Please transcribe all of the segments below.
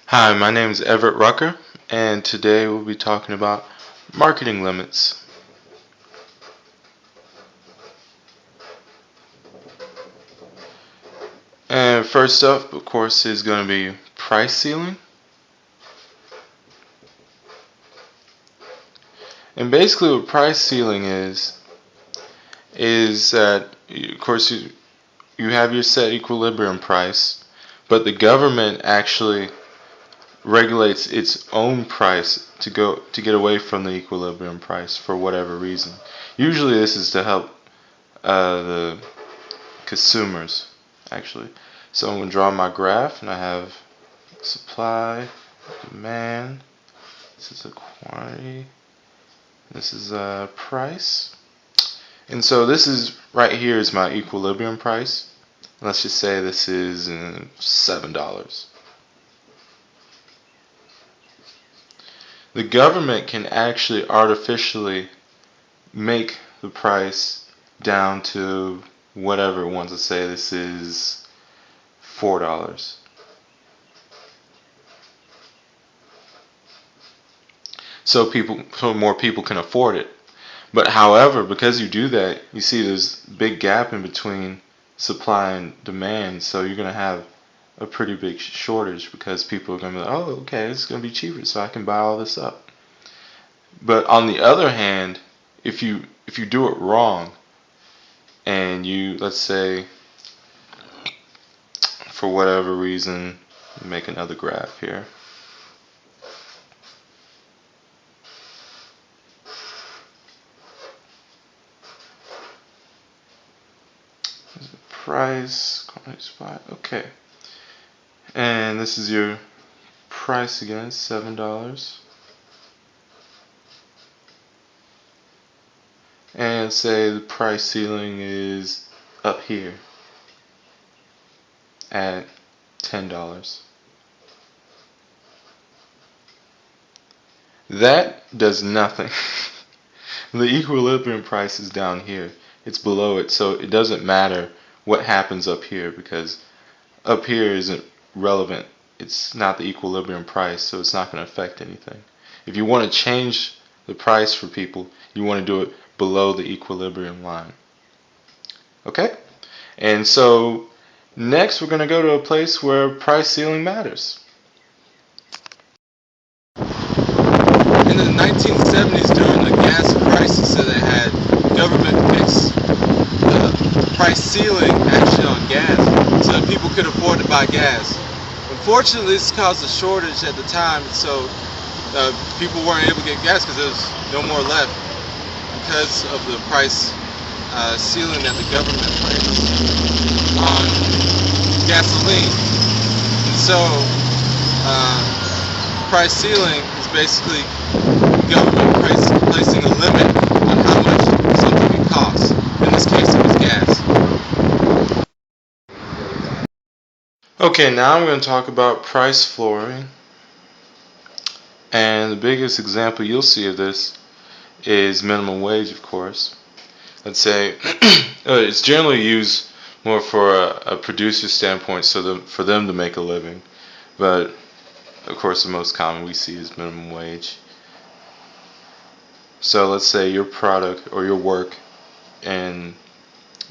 Hi, my name is Everett Rucker, and today we'll be talking about marketing limits. And first up, of course, is going to be price ceiling. And basically what price ceiling is that, of course, you have your set equilibrium price, but the government actually regulates its own price to get away from the equilibrium price for whatever reason. Usually this is to help the consumers, actually. So I'm going to draw my graph, and I have supply, demand, this is a quantity, this is a price. And so this is, right here is my equilibrium price. Let's just say this is $7. The government can actually artificially make the price down to whatever it wants to say. This is $4. So more people can afford it. But however, because you do that, you see there's a big gap in between supply and demand, so you're going to have a pretty big shortage because people are going to be like, oh, okay, it's going to be cheaper, so I can buy all this up. But on the other hand, if you do it wrong, and you, let's say, for whatever reason, make another graph here. Price, quantity, supply, okay. And this is your price again, $7. And say the price ceiling is up here at $10. That does nothing. The equilibrium price is down here. It's below it, so it doesn't matter what happens up here because up here isn't relevant. It's not the equilibrium price, so it's not going to affect anything. If you want to change the price for people, you want to do it below the equilibrium line. Okay? And so next we're going to go to a place where price ceiling matters. In the 1970s, during the gas crisis, that they had government fix the price ceiling actually on gas so that people could afford to buy gas. Unfortunately, this caused a shortage at the time, so people weren't able to get gas because there was no more left because of the price ceiling that the government placed on gasoline. And so, price ceiling is basically government placing a limit on how much something can cost. In this case, it was gas. Okay, now I'm going to talk about price flooring. And the biggest example you'll see of this is minimum wage, of course. Let's say it's generally used more for a producer standpoint, so for them to make a living. But of course, the most common we see is minimum wage. So let's say your product or your work, and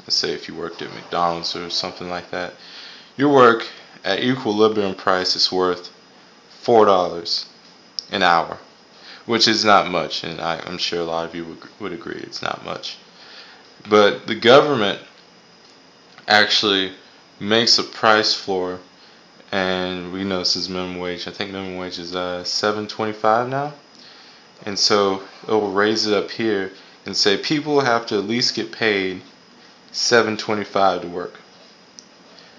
let's say if you worked at McDonald's or something like that, your work at equilibrium price is worth $4 an hour, which is not much, and I'm sure a lot of you would agree it's not much. But the government actually makes a price floor, and we know this is minimum wage. I think minimum wage is $7.25 now, and so it will raise it up here and say people have to at least get paid $7.25 to work,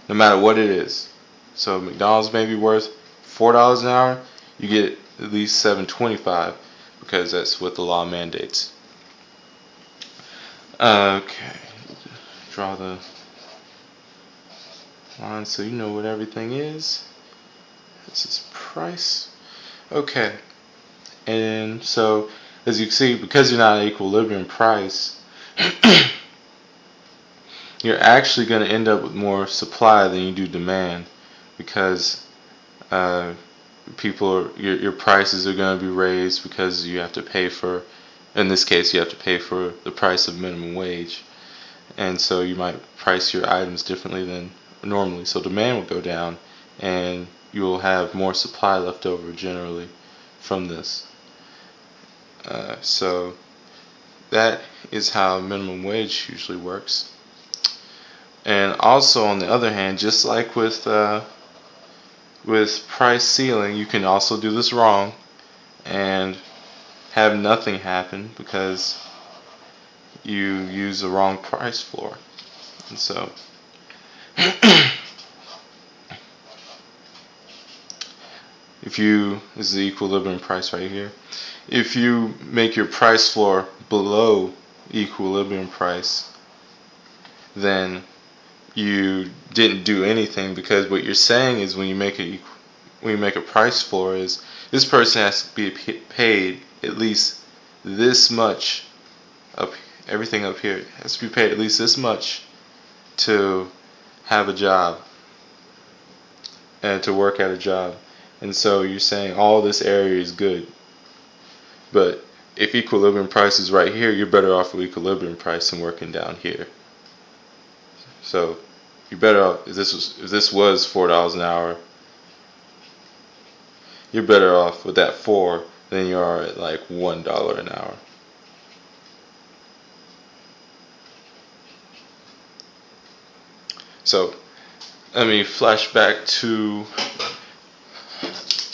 no matter what it is. So McDonald's may be worth $4 an hour, you get at least $7.25 because that's what the law mandates. Okay, draw the line so you know what everything is. This is price. Okay, and so as you can see, because you're not at equilibrium price, you're actually going to end up with more supply than you do demand because your prices are going to be raised because you have to pay for, in this case, you have to pay for the price of minimum wage, and so you might price your items differently than normally. So demand will go down, and you will have more supply left over generally from this. So that is how minimum wage usually works. And also, on the other hand, just like with price ceiling, you can also do this wrong and have nothing happen because you use the wrong price floor. And so this is the equilibrium price right here. If you make your price floor below equilibrium price, then you didn't do anything, because what you're saying is when you make a price floor is this person has to be paid at least this much, everything up here has to be paid at least this much to have a job and to work at a job. And so you're saying all this area is good, but if equilibrium price is right here, you're better off with equilibrium price than working down here. So you're better off, if this was $4 an hour, you're better off with that 4 than you are at like $1 an hour. So let me flash back to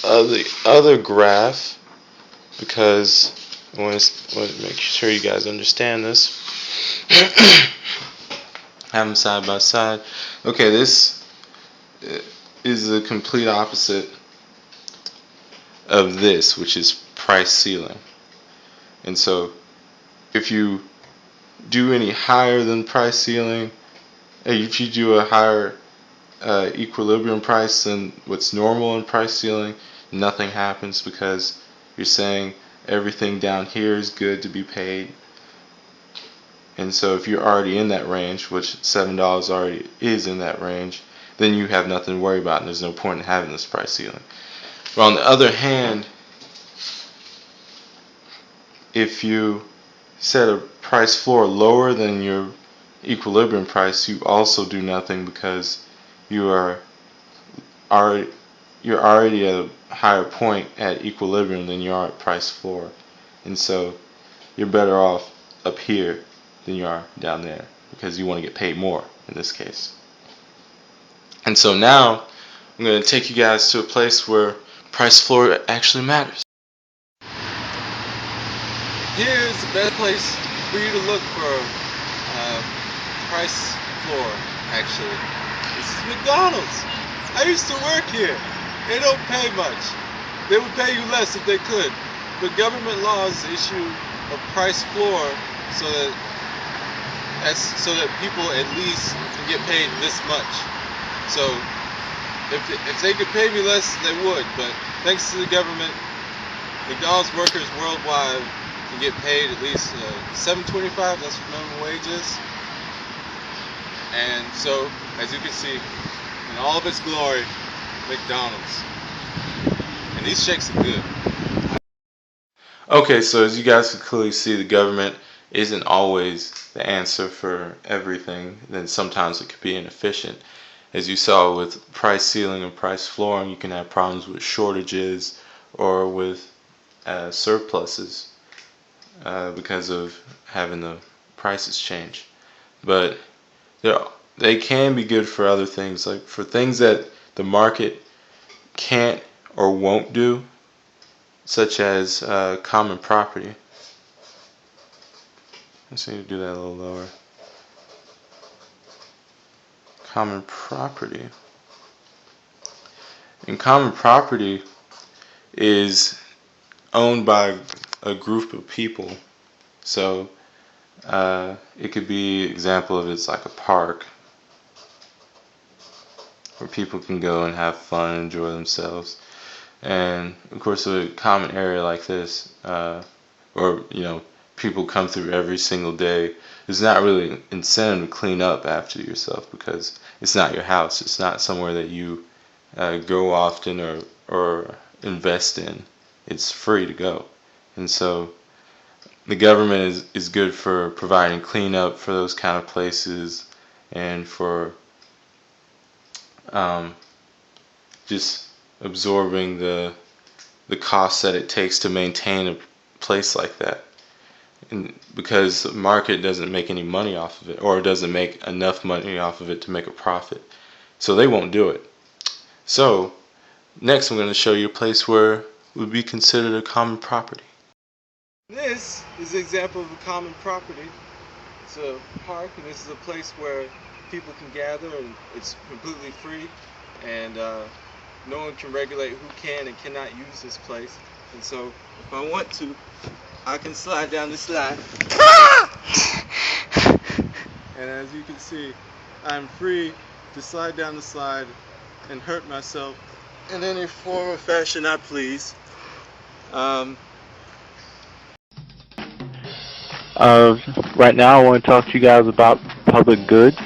the other graph, because I want to make sure you guys understand this. Have them side by side. Okay, this is the complete opposite of this, which is price ceiling. And so if you do any higher than price ceiling, if you do a higher equilibrium price than what's normal in price ceiling, nothing happens, because you're saying everything down here is good to be paid. And so if you're already in that range, which $7 already is in that range, then you have nothing to worry about, and there's no point in having this price ceiling. But on the other hand, if you set a price floor lower than your equilibrium price, you also do nothing, because you're already at a higher point at equilibrium than you are at price floor. And so you're better off up here than you are down there, because you want to get paid more in this case. And so now I'm going to take you guys to a place where price floor actually matters. Here's the best place for you to look for price floor, actually. This is McDonald's. I used to work here. They don't pay much. They would pay you less if they could. But government laws issue a price floor so that people at least can get paid this much. So if they could pay me less, they would. But thanks to the government, McDonald's workers worldwide can get paid at least $7.25. That's what minimum wage is. And so, as you can see, in all of its glory, McDonald's. And these checks are good. Okay, so as you guys can clearly see, the government isn't always the answer for everything. Then sometimes it could be inefficient. As you saw with price ceiling and price flooring, you can have problems with shortages or with surpluses because of having the prices change. But they can be good for other things, like for things that the market can't or won't do, such as common property. Let's see, do that a little lower. Common property. And common property is owned by a group of people. So it could be, example of it's like a park where people can go and have fun, enjoy themselves. And of course, a common area like this, or people come through every single day, there's not really incentive to clean up after yourself, because it's not your house. It's not somewhere that you go often or invest in. It's free to go. And so the government is good for providing cleanup for those kind of places, and for just absorbing the cost that it takes to maintain a place like that. And because the market doesn't make any money off of it, or doesn't make enough money off of it to make a profit, so they won't do it. So next I'm going to show you a place where it would be considered a common property. This is an example of a common property. It's a park, and this is a place where people can gather, and it's completely free, and no one can regulate who can and cannot use this place. And so if I want to, I can slide down this slide. And as you can see, I'm free to slide down the slide and hurt myself in any form or fashion I please. Right now I want to talk to you guys about public goods,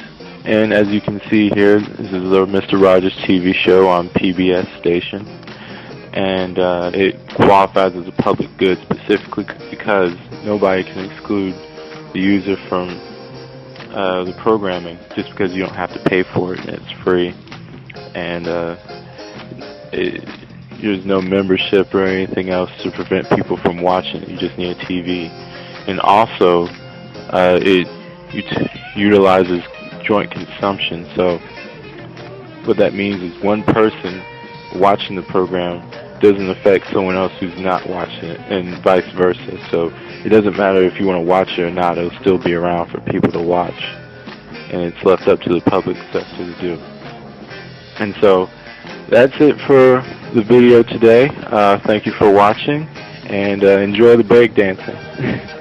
and as you can see here, this is the Mr. Rogers TV show on PBS station, and it qualifies as a public good specifically because nobody can exclude the user from the programming just because you don't have to pay for it and it's free, and there's no membership or anything else to prevent people from watching it. You just need a TV. And also, it utilizes joint consumption. So what that means is one person watching the program doesn't affect someone else who's not watching it, and vice versa. So it doesn't matter if you want to watch it or not, it'll still be around for people to watch. And it's left up to the public sector to do. And so that's it for the video today. Thank you for watching, and enjoy the breakdancing.